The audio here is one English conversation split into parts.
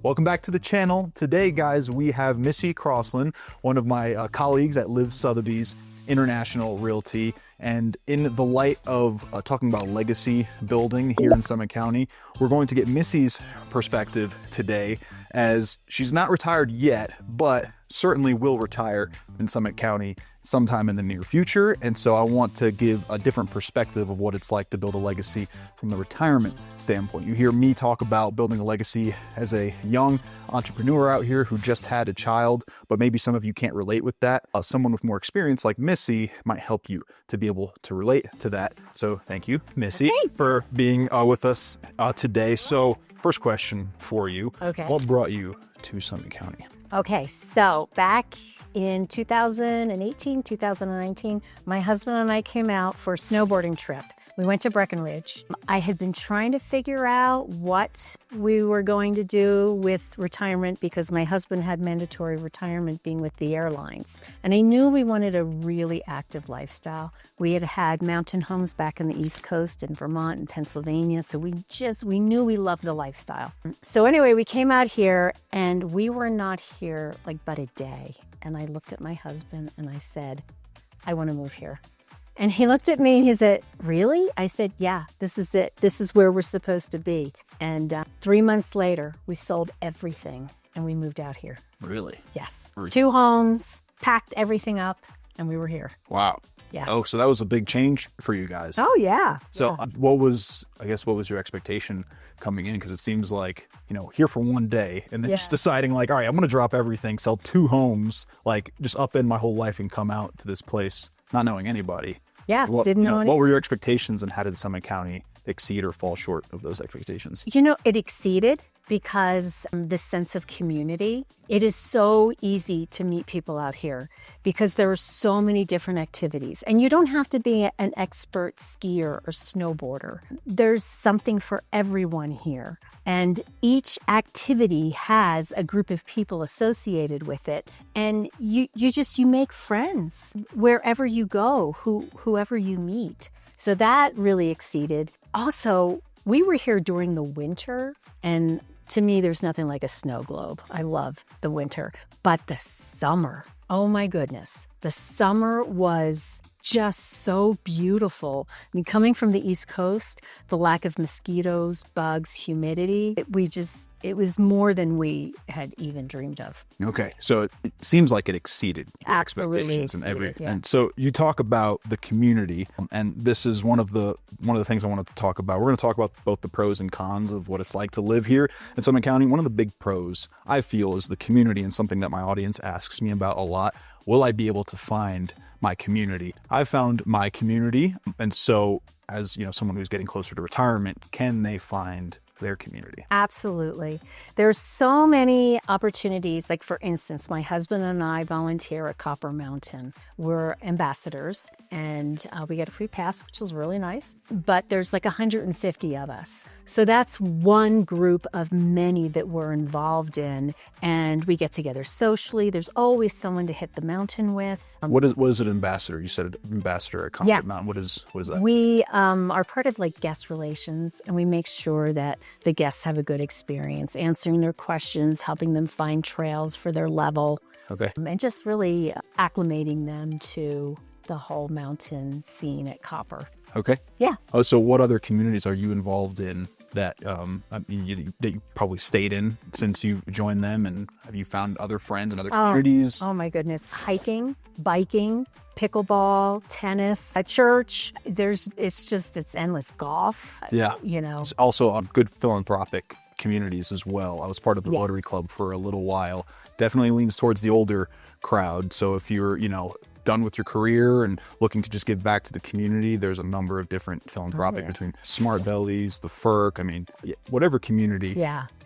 Welcome back to the channel. Today, guys, we have Missy Crossland, one of my colleagues at Live Sotheby's International Realty. And in the light of talking about legacy building here in Summit County, we're going to get Missy's perspective today, as she's not retired yet, but certainly will retire in Summit County sometime in the near future. And so I want to give a different perspective of what it's like to build a legacy from the retirement standpoint. You hear me talk about building a legacy as a young entrepreneur out here who just had a child, but maybe some of you can't relate with that. Someone with more experience like Missy might help you to be able to relate to that. So thank you, Missy, for being with us today. So first question for you. Okay. What brought you to Summit County? Okay, so back in 2018, 2019, my husband and I came out for a snowboarding trip. We went to Breckenridge. I had been trying to figure out what we were going to do with retirement because my husband had mandatory retirement being with the airlines. And I knew we wanted a really active lifestyle. We had had mountain homes back in the East Coast in Vermont and Pennsylvania. So we knew we loved the lifestyle. So anyway, we came out here and we were not here like but a day. And I looked at my husband and I said, I want to move here. And he looked at me and he said, really? I said, yeah, this is it. This is where we're supposed to be. And 3 months later, we sold everything and we moved out here. Really? Yes. 2 homes, packed everything up, and we were here. Wow. Yeah. Oh, so that was a big change for you guys. Oh, yeah. So yeah. what was your expectation coming in? Because it seems like, here for one day and then just deciding like, all right, I'm going to drop everything, sell 2 homes, like just upend my whole life and come out to this place, not knowing anybody. Yeah, didn't know anything. What were your expectations and how did Summit County exceed or fall short of those expectations? It exceeded because this sense of community. It is so easy to meet people out here because there are so many different activities. And you don't have to be an expert skier or snowboarder. There's something for everyone here. And each activity has a group of people associated with it. And you make friends wherever you go, whoever you meet. So that really exceeded. Also, we were here during the winter, and to me, there's nothing like a snow globe. I love the winter. But the summer, oh my goodness, the summer was just so beautiful. I mean, coming from the East Coast, the lack of mosquitoes, bugs, humidity, it was more than we had even dreamed of. Okay, so it seems like it exceeded your Absolutely expectations yeah. And so you talk about the community, and this is one of the things I wanted to talk about. We're going to talk about both the pros and cons of what it's like to live here in Summit County. One of the big pros I feel is the community, and something that my audience asks me about a lot. Will I be able to find my community? I found my community, and so as someone who's getting closer to retirement, can they find their community? Absolutely. There's so many opportunities. Like, for instance, my husband and I volunteer at Copper Mountain. We're ambassadors, and we get a free pass, which is really nice. But there's like 150 of us. So that's one group of many that we're involved in, and we get together socially. There's always someone to hit the mountain with. What is an ambassador? You said ambassador at Copper Mountain. What is that? We are part of like guest relations, and we make sure that the guests have a good experience, answering their questions, helping them find trails for their level. Okay. And just really acclimating them to the whole mountain scene at Copper. Okay. Yeah. Oh, so what other communities are you involved in that that you probably stayed in since you joined them? And have you found other friends and other communities? Oh my goodness. Hiking, biking, pickleball, tennis, at church. It's endless. Golf. Yeah. It's also on good philanthropic communities as well. I was part of the Rotary Club for a little while. Definitely leans towards the older crowd. So if you're, done with your career and looking to just give back to the community, there's a number of different philanthropic between Smart Bellies, the FERC. I mean, whatever community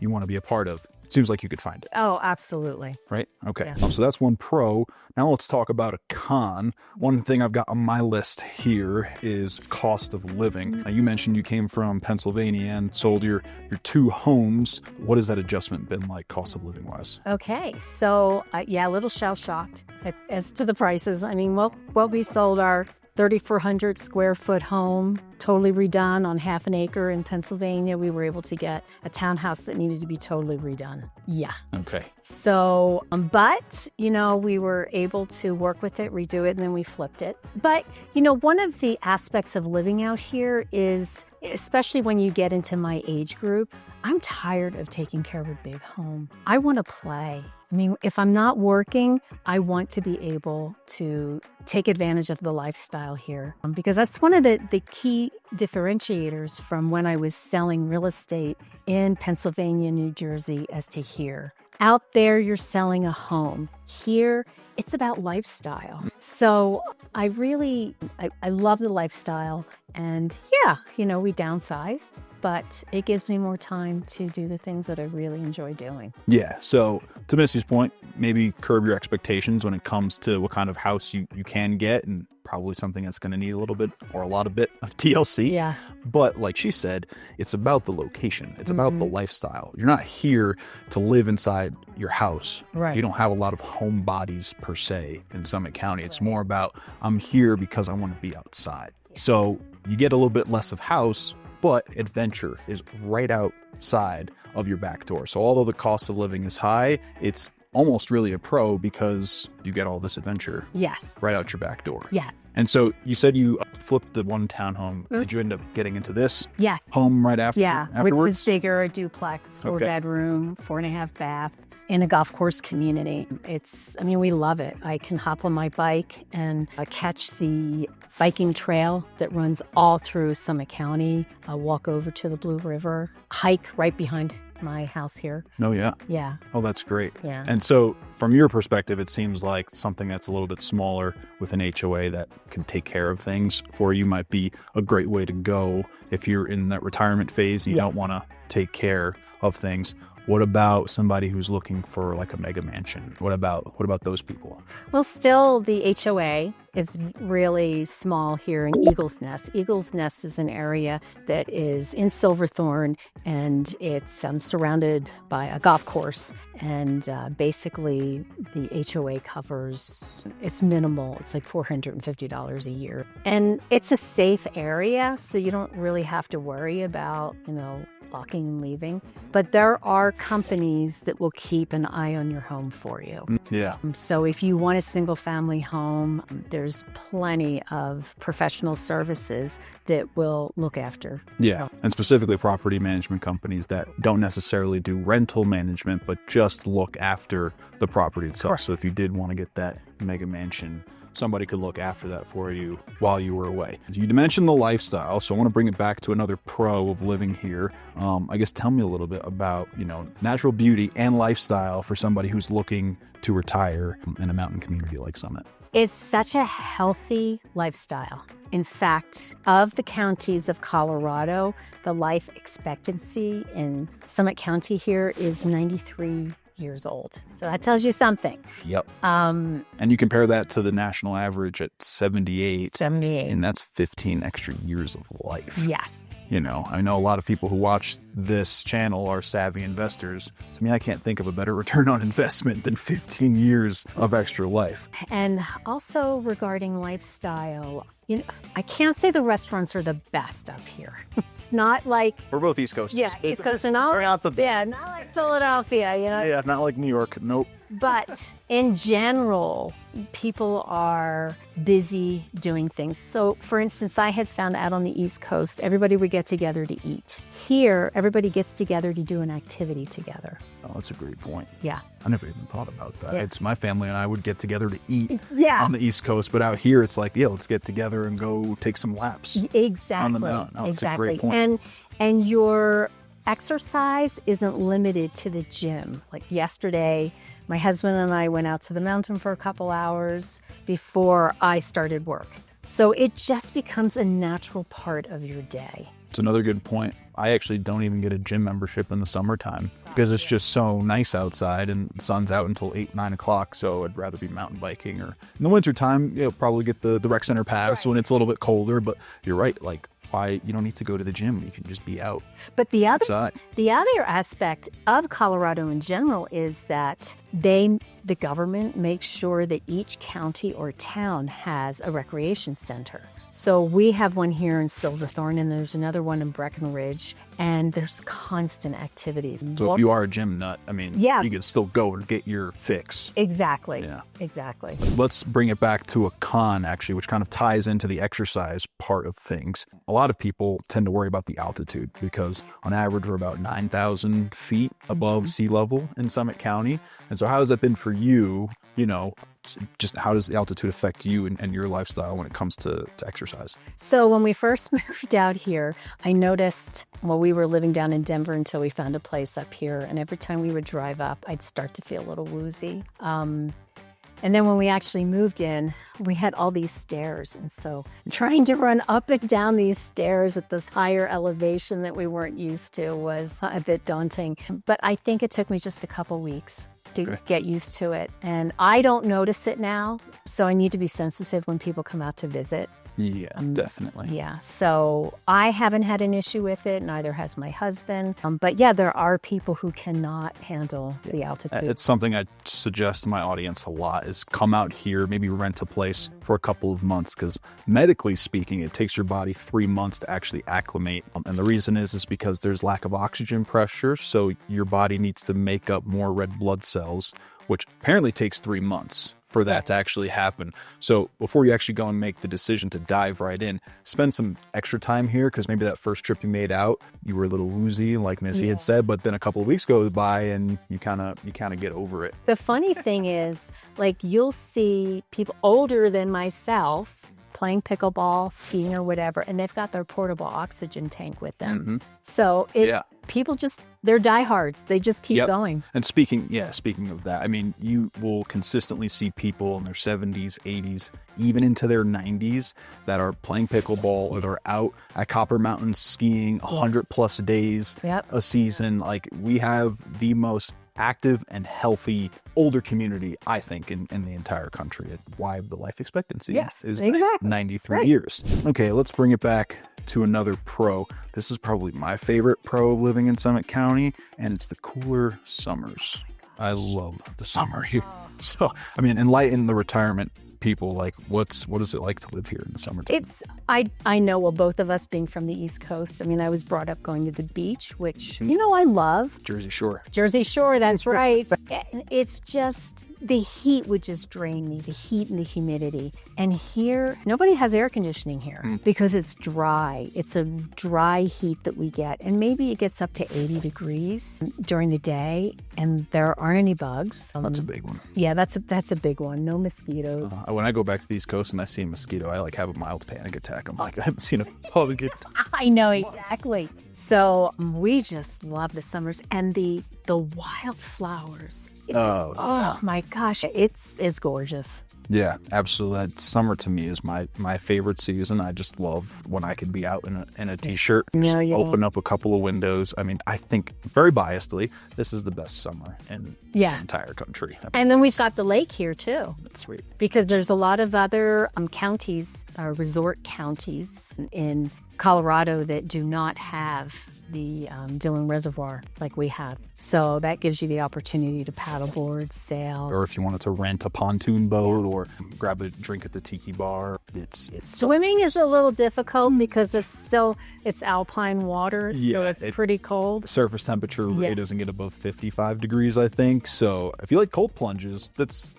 you want to be a part of. It seems like you could find it. Oh, absolutely. Right? Okay. Yeah. So that's one pro. Now let's talk about a con. One thing I've got on my list here is cost of living. Now, you mentioned you came from Pennsylvania and sold your 2 homes. What has that adjustment been like, cost of living wise? Okay. So, a little shell-shocked as to the prices. I mean, we sold our 3,400 square foot home, totally redone on half an acre in Pennsylvania. We were able to get a townhouse that needed to be totally redone. Yeah. Okay. So, but, we were able to work with it, redo it, and then we flipped it. But, one of the aspects of living out here is, especially when you get into my age group, I'm tired of taking care of a big home. I want to play. I mean, if I'm not working, I want to be able to take advantage of the lifestyle here, because that's one of the key differentiators from when I was selling real estate in Pennsylvania, New Jersey, as to here. Out there, you're selling a home. Here, it's about lifestyle. So I love the lifestyle. And yeah, we downsized, but it gives me more time to do the things that I really enjoy doing. Yeah. So to Missy's point, maybe curb your expectations when it comes to what kind of house you can get, and probably something that's going to need a little bit or a lot of bit of TLC. Yeah. But like she said, it's about the location. It's about the lifestyle. You're not here to live inside your house. Right. You don't have a lot of home bodies per se in Summit County. It's more about, I'm here because I want to be outside. So you get a little bit less of house, but adventure is right outside of your back door. So although the cost of living is high, it's almost really a pro because you get all this adventure. Yes. Right out your back door. Yeah. And so you said you flipped the one townhome. Did you end up getting into this Yes. home right after? Yeah, afterwards? which was bigger, a duplex, 4-bedroom, 4.5 bath, in a golf course community. We love it. I can hop on my bike and catch the biking trail that runs all through Summit County, walk over to the Blue River, hike right behind my house here. Oh, yeah. Yeah. Oh, that's great. Yeah. And so from your perspective, it seems like something that's a little bit smaller with an HOA that can take care of things for you might be a great way to go if you're in that retirement phase and you don't want to take care of things. What about somebody who's looking for like a mega mansion? What about those people? Well, still the HOA is really small here in Eagles Nest. Eagles Nest is an area that is in Silverthorne, and it's surrounded by a golf course. And basically the HOA covers, it's minimal. It's like $450 a year. And it's a safe area, so you don't really have to worry about, locking and leaving. But there are companies that will keep an eye on your home for you. Yeah. So if you want a single family home, there's plenty of professional services that will look after. Yeah. And specifically property management companies that don't necessarily do rental management, but just look after the property itself. Correct. So if you did want to get that mega mansion, somebody could look after that for you while you were away. You mentioned the lifestyle, so I want to bring it back to another pro of living here. I guess tell me a little bit about, natural beauty and lifestyle for somebody who's looking to retire in a mountain community like Summit. It's such a healthy lifestyle. In fact, of the counties of Colorado, the life expectancy in Summit County here is 93 years old. So that tells you something. Yep. And you compare that to the national average at 78. 78. And that's 15 extra years of life. Yes. I know a lot of people who watch this channel are savvy investors. To me, I can't think of a better return on investment than 15 years of extra life. And also regarding lifestyle, I can't say the restaurants are the best up here. It's not like... We're both East Coast. Yeah, East Coast are not... Not the best. Yeah, not like Philadelphia, Yeah, not like New York. Nope. But in general, people are busy doing things. So, for instance, I had found out on the East Coast, everybody would get together to eat. Here, everybody gets together to do an activity together. Oh, that's a great point. Yeah. I never even thought about that. Yeah. It's my family and I would get together to eat Yeah. on the East Coast, but out here it's like, let's get together and go take some laps. Exactly. On the mountain. Oh, exactly. It's a great point. And your exercise isn't limited to the gym. Like yesterday, my husband and I went out to the mountain for a couple hours before I started work. So it just becomes a natural part of your day. It's another good point. I actually don't even get a gym membership in the summertime because it's just so nice outside and the sun's out until 8, 9 o'clock. So I'd rather be mountain biking, or in the wintertime, probably get the rec center pass when it's a little bit colder. But you're right, like why you don't need to go to the gym. You can just be out But outside. the other aspect of Colorado in general is that the government makes sure that each county or town has a recreation center. So we have one here in Silverthorne, and there's another one in Breckenridge, and there's constant activities. So if you are a gym nut, I mean, Yeah. you can still go and get your fix. Exactly. Yeah. Exactly. Let's bring it back to a con, actually, which kind of ties into the exercise part of things. A lot of people tend to worry about the altitude because on average, we're about 9,000 feet above sea level in Summit County. And so how has that been for you? You know, just how does the altitude affect you and your lifestyle when it comes to exercise? So when we first moved out here, I noticed, well, we were living down in Denver until we found a place up here. And every time we would drive up, I'd start to feel a little woozy. And then when we actually moved in, we had all these stairs. And so trying to run up and down these stairs at this higher elevation that we weren't used to was a bit daunting. But I think it took me just a couple weeks to get used to it. And I don't notice it now. So I need to be sensitive when people come out to visit. Yeah, definitely. Yeah, so I haven't had an issue with it, neither has my husband. But yeah, there are people who cannot handle the altitude. It's something I suggest to my audience a lot is come out here, maybe rent a place for a couple of months, because medically speaking, it takes your body 3 months to actually acclimate. And the reason is because there's lack of oxygen pressure. So your body needs to make up more red blood cells, which apparently takes 3 months for that to actually happen. So before you actually go and make the decision to dive right in, spend some extra time here, because maybe that first trip you made out, you were a little woozy, like Missy had said, but then a couple of weeks goes by and you kind of get over it. The funny thing is, like, you'll see people older than myself playing pickleball, skiing or whatever, and they've got their portable oxygen tank with them. So people just, they're diehards. They just keep going. And speaking of that, I mean, you will consistently see people in their 70s, 80s, even into their 90s that are playing pickleball or they're out at Copper Mountain skiing 100 plus days a season. Like, we have the most active and healthy older community, I think, in the entire country. Why the life expectancy is 93 years. Okay, let's bring it back to another pro. This is probably my favorite pro of living in Summit County, and it's the cooler summers. I love the summer here. So, I mean, enlighten the retirement people, like, what is it like to live here in the summertime? I know, well, both of us being from the East Coast, I mean, I was brought up going to the beach, which, I love. Jersey Shore, that's right. It's just, the heat would just drain me, the heat and the humidity. And here, nobody has air conditioning here because it's dry. It's a dry heat that we get. And maybe it gets up to 80 degrees during the day, and there aren't any bugs. That's a big one. Yeah, that's a big one. No mosquitoes. When I go back to the East Coast and I see a mosquito, I have a mild panic attack. I'm like, I haven't seen a bug. I know, exactly. So we just love the summers and the wildflowers. Oh my gosh, it's gorgeous. Yeah, absolutely. Summer to me is my favorite season. I just love when I can be out in a t-shirt, open up a couple of windows. I mean, I think very biasedly, this is the best summer in the entire country. And then we got the lake here too. That's sweet. Because there's a lot of other counties, resort counties in Colorado that do not have the Dillon Reservoir like we have. So that gives you the opportunity to paddleboard, sail. Or if you wanted to rent a pontoon boat or grab a drink at the tiki bar, it's Swimming is a little difficult because it's alpine water, so it's pretty cold. The surface temperature, it doesn't get above 55 degrees, I think. So if you like cold plunges, that's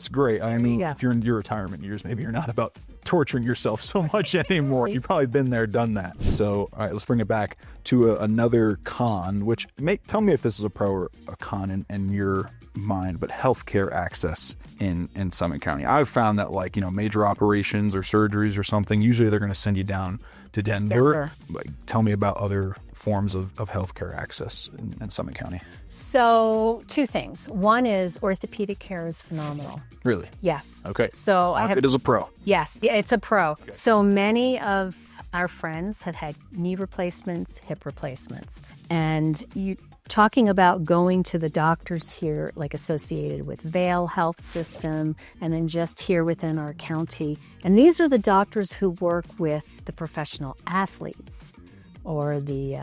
great. I mean, if you're in your retirement years, maybe you're not about torturing yourself so much anymore. You've probably been there, done that. So, all right, let's bring it back to another con, which tell me if this is a pro or a con in your mind, but healthcare access in Summit County. I've found that, like, major operations or surgeries or something, usually they're going to send you down to Denver. Like, tell me about other forms of healthcare access in Summit County. So, two things. One is orthopedic care is phenomenal. Really? Yes. Okay. So it is a pro. Yes, it's a pro. Okay. So many of our friends have had knee replacements, hip replacements, and talking about going to the doctors here, like associated with Vail Health System, and then just here within our county. And these are the doctors who work with the professional athletes or the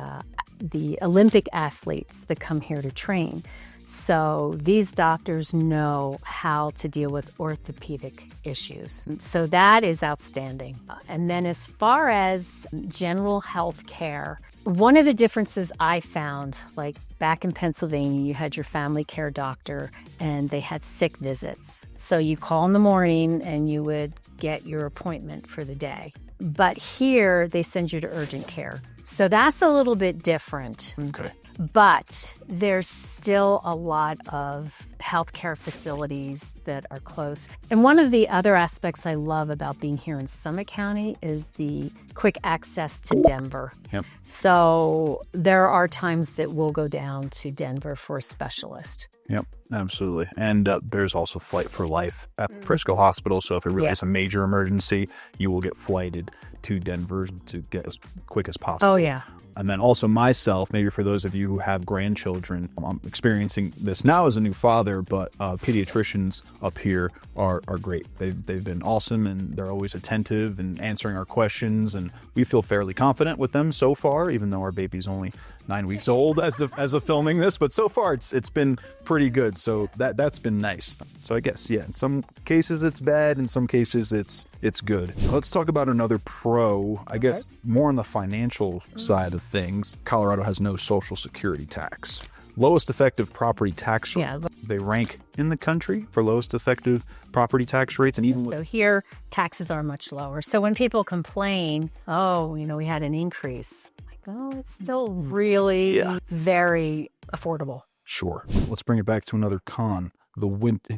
Olympic athletes that come here to train. So these doctors know how to deal with orthopedic issues. So that is outstanding. And then as far as general health care, one of the differences I found, like back in Pennsylvania, you had your family care doctor and they had sick visits. So you call in the morning and you would get your appointment for the day. But here they send you to urgent care. So that's a little bit different. Okay. But there's still a lot of healthcare facilities that are close. And one of the other aspects I love about being here in Summit County is the quick access to Denver. Yep. So there are times that we'll go down to Denver for a specialist. Yep, absolutely. And there's also Flight for Life at Frisco Hospital. So if it really is a major emergency, you will get flighted to Denver to get as quick as possible. Oh, yeah. And then also myself, maybe for those of you who have grandchildren, I'm experiencing this now as a new father, but pediatricians up here are great. They've been awesome, and they're always attentive and answering our questions, and we feel fairly confident with them so far, even though our baby's only 9 weeks old as of filming this, but so far it's been pretty good. So that's been nice. So I guess, yeah, in some cases it's bad, in some cases it's good. Let's talk about another pro, I guess, more on the financial side of things. Colorado has no social security tax. Lowest effective property tax rate. Yeah. They rank in the country for lowest effective property tax rates. And even so here, taxes are much lower. So when people complain, we had an increase. Oh, it's still really very affordable. Sure. Let's bring it back to another con.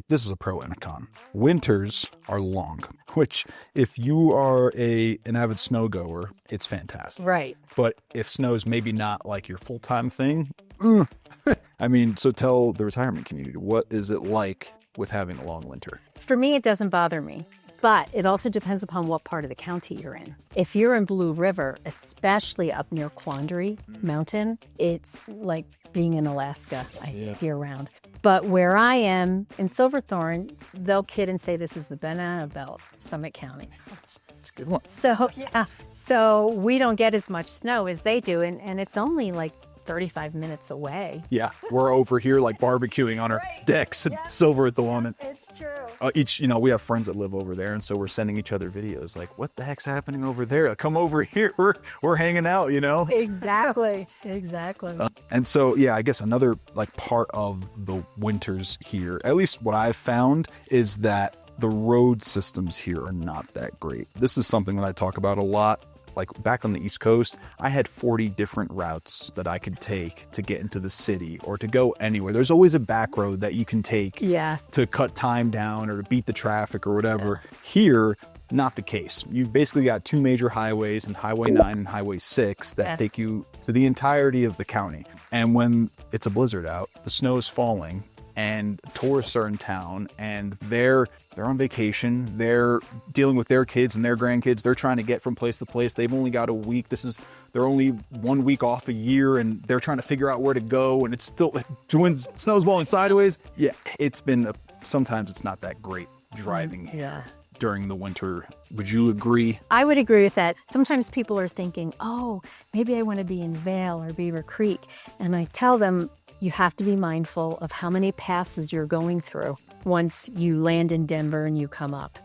This is a pro and a con. Winters are long, which if you are an avid snow goer, it's fantastic. Right. But if snow is maybe not like your full-time thing, I mean, so tell the retirement community, what is it like with having a long winter? For me, it doesn't bother me. But it also depends upon what part of the county you're in. If you're in Blue River, especially up near Quandary Mountain, it's like being in Alaska year-round. But where I am in Silverthorne, they'll kid and say this is the banana belt, Summit County. It's a good one. So we don't get as much snow as they do, and it's only like 35 minutes away. Yeah, we're over here like barbecuing on our decks and Silver at the Woman. It's true. We have friends that live over there, and so we're sending each other videos like, what the heck's happening over there? Come over here. We're hanging out, Exactly. And so, yeah, I guess another part of the winters here, at least what I've found, is that the road systems here are not that great. This is something that I talk about a lot. Like back on the East Coast, I had 40 different routes that I could take to get into the city or to go anywhere. There's always a back road that you can take to cut time down or to beat the traffic or whatever. Here, not the case. You've basically got two major highways, and Highway 9 and Highway 6 that take you to the entirety of the county. And when it's a blizzard out, the snow is falling, and tourists are in town, and they're on vacation. They're dealing with their kids and their grandkids. They're trying to get from place to place. They've only got a week. They're only 1 week off a year, and they're trying to figure out where to go. And it's still, when snow's blowing sideways, sometimes it's not that great driving during the winter. Would you agree? I would agree with that. Sometimes people are thinking, maybe I want to be in Vail or Beaver Creek. And I tell them, you have to be mindful of how many passes you're going through once you land in Denver and you come up.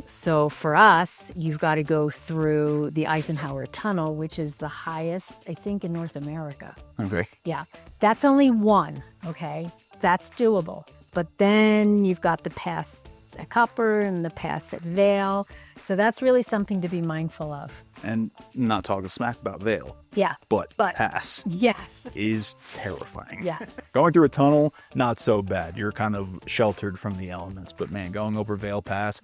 So for us, you've got to go through the Eisenhower Tunnel, which is the highest, I think, in North America. Okay. Yeah. That's only one, okay? That's doable. But then you've got the pass at Copper and the pass at Vail. So that's really something to be mindful of. And not talking smack about Vail. Yeah. But pass is terrifying. Yeah. Going through a tunnel, not so bad. You're kind of sheltered from the elements. But man, going over Vail Pass,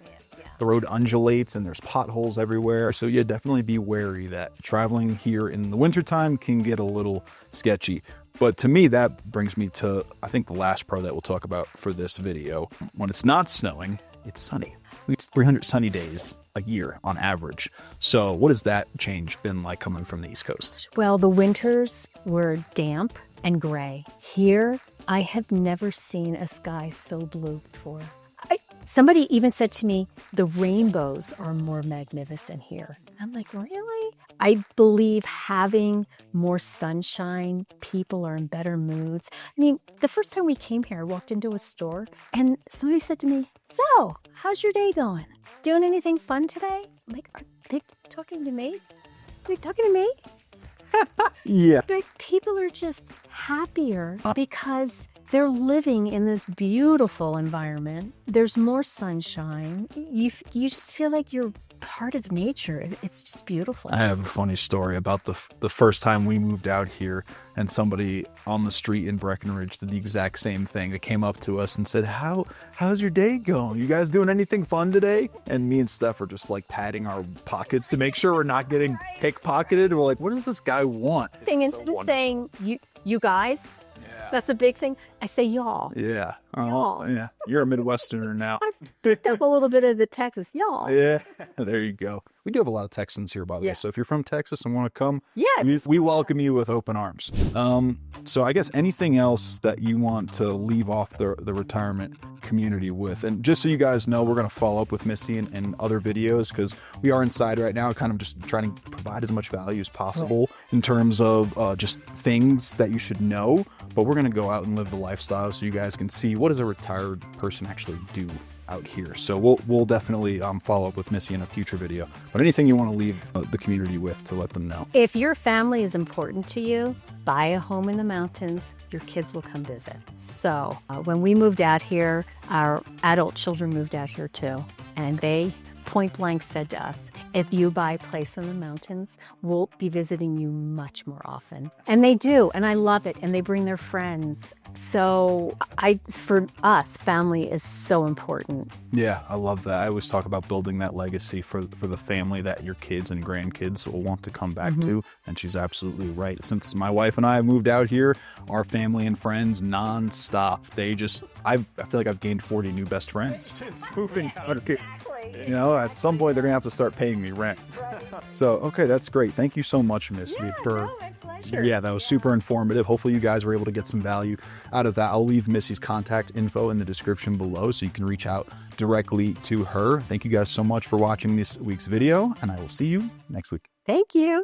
the road undulates and there's potholes everywhere. So yeah, definitely be wary that traveling here in the wintertime can get a little sketchy. But to me, that brings me to, I think, the last pro that we'll talk about for this video. When it's not snowing, it's sunny. It's 300 sunny days a year on average. So what has that change been like coming from the East Coast? Well, the winters were damp and gray. Here, I have never seen a sky so blue before. Somebody even said to me, the rainbows are more magnificent here. I'm like, really? I believe having more sunshine, people are in better moods. I mean, the first time we came here, I walked into a store and somebody said to me, so, how's your day going? Doing anything fun today? I'm like, are they talking to me? Are they talking to me? Yeah. But people are just happier because they're living in this beautiful environment. There's more sunshine. You just feel like you're part of nature. It's just beautiful. I have a funny story about the first time we moved out here, and somebody on the street in Breckenridge did the exact same thing. They came up to us and said, how's your day going? You guys doing anything fun today? And me and Steph are just like patting our pockets to make sure we're not getting pickpocketed. We're like, what does this guy want? Instead of saying, you guys, that's a big thing. I say y'all. Yeah. Y'all. Yeah. You're a Midwesterner now. I've picked up a little bit of the Texas, y'all. Yeah. There you go. We do have a lot of Texans here, by the way. So if you're from Texas and want to come, we welcome you with open arms. So I guess anything else that you want to leave off the retirement community with, and just so you guys know, we're going to follow up with Missy in other videos because we are inside right now, kind of just trying to provide as much value as possible in terms of just things that you should know. But we're going to go out and live the lifestyle so you guys can see what does a retired person actually do out here. So we'll definitely follow up with Missy in a future video. But anything you want to leave the community with to let them know? If your family is important to you, buy a home in the mountains. Your kids will come visit. So when we moved out here, our adult children moved out here too. And they point blank said to us, if you buy a place in the mountains, we'll be visiting you much more often. And they do, and I love it, and they bring their friends. So for us, family is so important. Yeah, I love that. I always talk about building that legacy for the family that your kids and grandkids will want to come back to, and she's absolutely right. Since my wife and I moved out here, our family and friends nonstop. I feel like I've gained 40 new best friends since moving out here. You know, at some point they're gonna have to start paying me rent. So, okay, that's great. Thank you so much, Missy. My pleasure. Yeah, that was super informative. Hopefully you guys were able to get some value out of that. I'll leave Missy's contact info in the description below so you can reach out directly to her. Thank you guys so much for watching this week's video, and I will see you next week. Thank you.